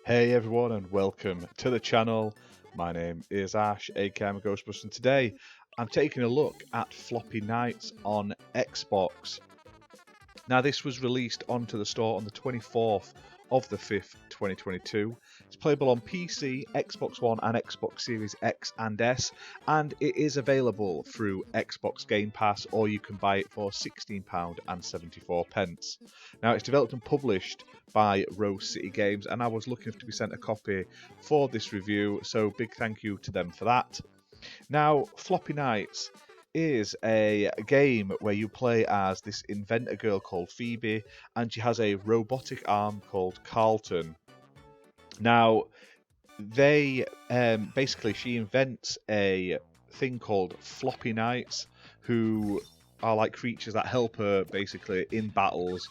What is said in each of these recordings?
Hey everyone and welcome to the channel. My name is Ash, aka I'm a Ghostbuster, and today I'm taking a look at Floppy Knights on Xbox. Now this was released onto the store on the 24th of the 5th, 2022. It's playable on PC, Xbox One and Xbox Series X and S, and it is available through Xbox Game Pass, or you can buy it for £16.74. Now it's developed and published by Rose City Games, and I was lucky enough to be sent a copy for this review, so big thank you to them for that. Now, Floppy Knights is a game where you play as this inventor girl called Phoebe, and she has a robotic arm called Carlton. Now, basically she invents a thing called Floppy Knights, who are like creatures that help her basically in battles,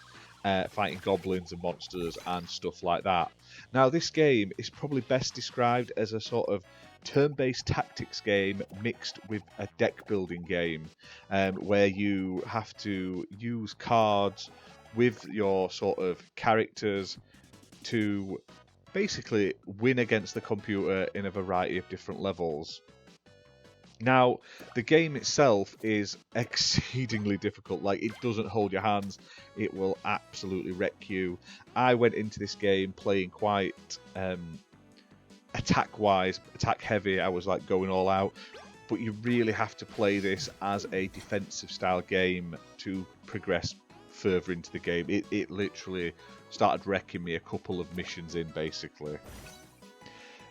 fighting goblins and monsters and stuff like that. Now, this game is probably best described as a sort of turn-based tactics game mixed with a deck building game, where you have to use cards with your sort of characters to basically win against the computer in a variety of different levels. Now, the game itself is exceedingly difficult. Like, it doesn't hold your hands. It will absolutely wreck you. I went into this game playing quite attack-wise, attack-heavy. I was like going all out. But you really have to play this as a defensive-style game to progress further into the game. It literally started wrecking me a couple of missions in, basically.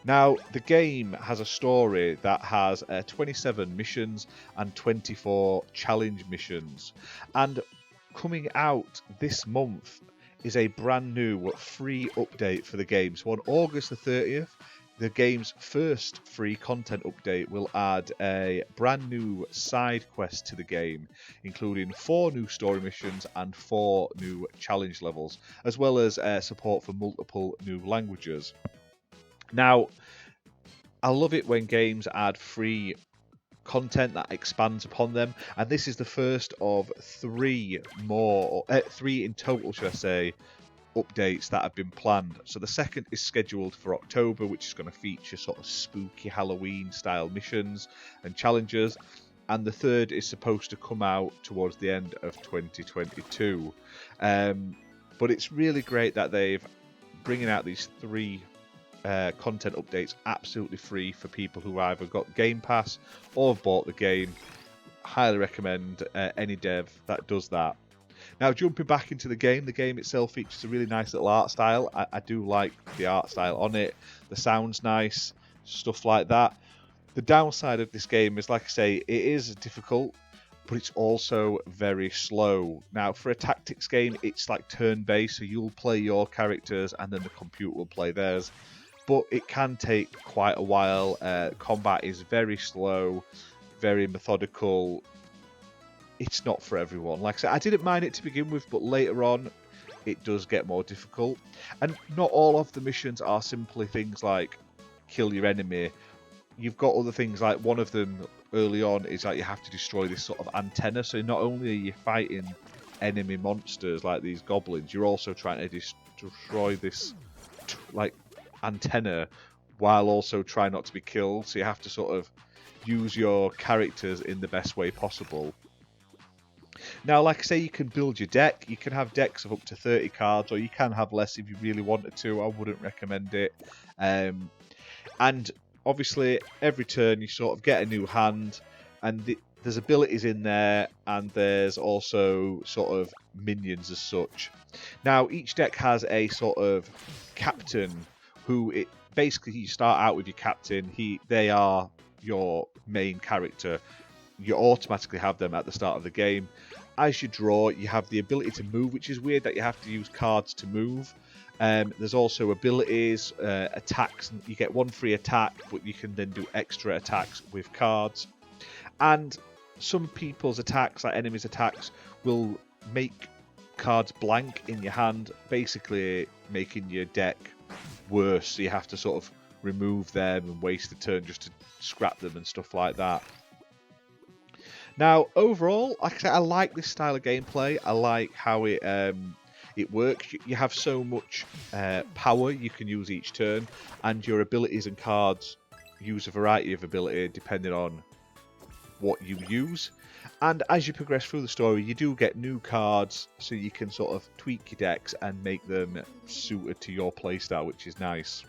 Now, the game has a story that has 27 missions and 24 challenge missions. And coming out this month is a brand new free update for the game. So on August the 30th, the game's first free content update will add a brand new side quest to the game, including 4 new story missions and 4 new challenge levels, as well as support for multiple new languages. Now, I love it when games add free content that expands upon them, and this is the first of 3 in total, should I say, updates that have been planned. So the second is scheduled for October, which is going to feature sort of spooky Halloween style missions and challenges, and the third is supposed to come out towards the end of 2022. But it's really great that they've bringing out these 3 content updates absolutely free for people who either got Game Pass or have bought the game. Highly recommend any dev that does that. Now, jumping back into the game itself features a really nice little art style. I do like the art style on it. The sound's nice, stuff like that. The downside of this game is, like I say, it is difficult, but it's also very slow. Now, for a tactics game, it's like turn-based, so you'll play your characters and then the computer will play theirs. But it can take quite a while. Combat is very slow, very methodical. It's not for everyone. Like I said, I didn't mind it to begin with, but later on, it does get more difficult. And not all of the missions are simply things like kill your enemy. You've got other things, like one of them early on is like you have to destroy this sort of antenna. So not only are you fighting enemy monsters like these goblins, you're also trying to destroy this like antenna while also trying not to be killed. So you have to sort of use your characters in the best way possible. Now, like I say, you can build your deck. You can have decks of up to 30 cards, or you can have less if you really wanted to. I wouldn't recommend it. And obviously, every turn you sort of get a new hand, and there's abilities in there, and there's also sort of minions as such. Now, each deck has a sort of captain who basically you start out with your captain. They are your main character. You automatically have them at the start of the game. As you draw, you have the ability to move, which is weird that you have to use cards to move. There's also abilities, attacks. You get 1 free attack, but you can then do extra attacks with cards. And some people's attacks, like enemies' attacks, will make cards blank in your hand, basically making your deck worse. So you have to sort of remove them and waste a turn just to scrap them and stuff like that. Now, overall, like I said, I like this style of gameplay. I like how it it works. You have so much power you can use each turn, and your abilities and cards use a variety of ability depending on what you use. And as you progress through the story, you do get new cards, so you can sort of tweak your decks and make them suited to your playstyle, which is nice.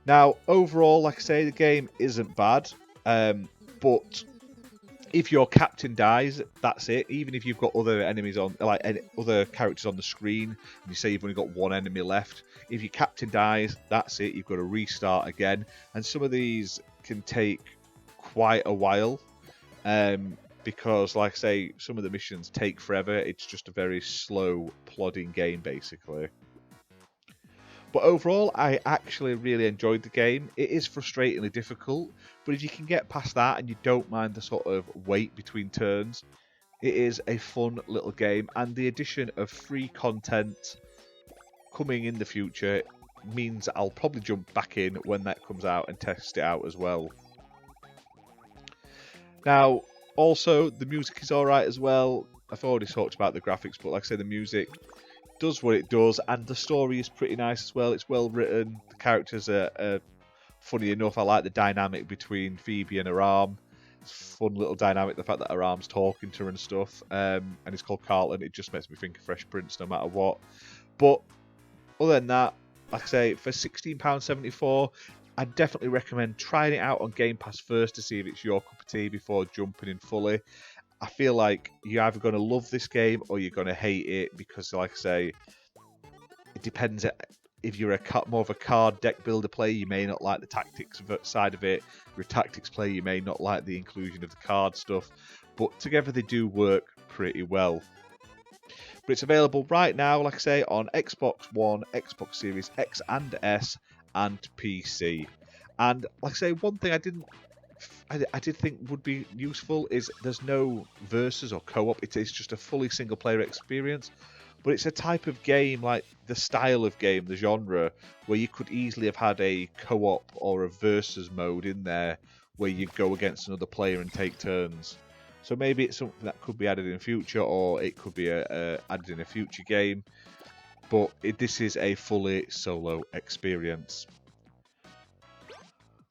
Now, overall, like I say, the game isn't bad, but if your captain dies, that's it. Even if you've got other enemies on, like other characters on the screen, and you say you've only got one enemy left, if your captain dies, that's it. You've got to restart again, and some of these can take quite a while, because, like I say, some of the missions take forever. It's just a very slow, plodding game, basically. But overall, I actually really enjoyed the game. It is frustratingly difficult, but if you can get past that and you don't mind the sort of wait between turns, it is a fun little game. And the addition of free content coming in the future means I'll probably jump back in when that comes out and test it out as well. Now, also, the music is alright as well. I've already talked about the graphics, but like I say, the music does what it does, and the story is pretty nice as well. It's well written. The characters are funny enough. I like the dynamic between Phoebe and Aram. It's a fun little dynamic, the fact that Aram's talking to her and stuff. And it's called Carlton. It just makes me think of Fresh Prince no matter what. But other than that, like I say, for £16.74, I'd definitely recommend trying it out on Game Pass first to see if it's your cup of tea before jumping in fully. I feel like you're either going to love this game or you're going to hate it, because, like I say, it depends. If you're more of a card deck builder player, you may not like the tactics side of it. If you're a tactics player, you may not like the inclusion of the card stuff. But together they do work pretty well. But it's available right now, like I say, on Xbox One, Xbox Series X and S, and PC. And like I say, one thing I did think would be useful is there's no versus or co-op. It is just a fully single-player experience. But it's a type of game, like the style of game, the genre, where you could easily have had a co-op or a versus mode in there where you go against another player and take turns. So maybe it's something that could be added in future, or it could be added in a future game. But this is a fully solo experience.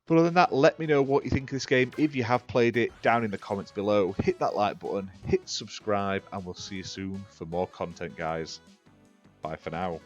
But other than that, let me know what you think of this game. If you have played it, down in the comments below. Hit that like button, hit subscribe, and we'll see you soon for more content, guys. Bye for now.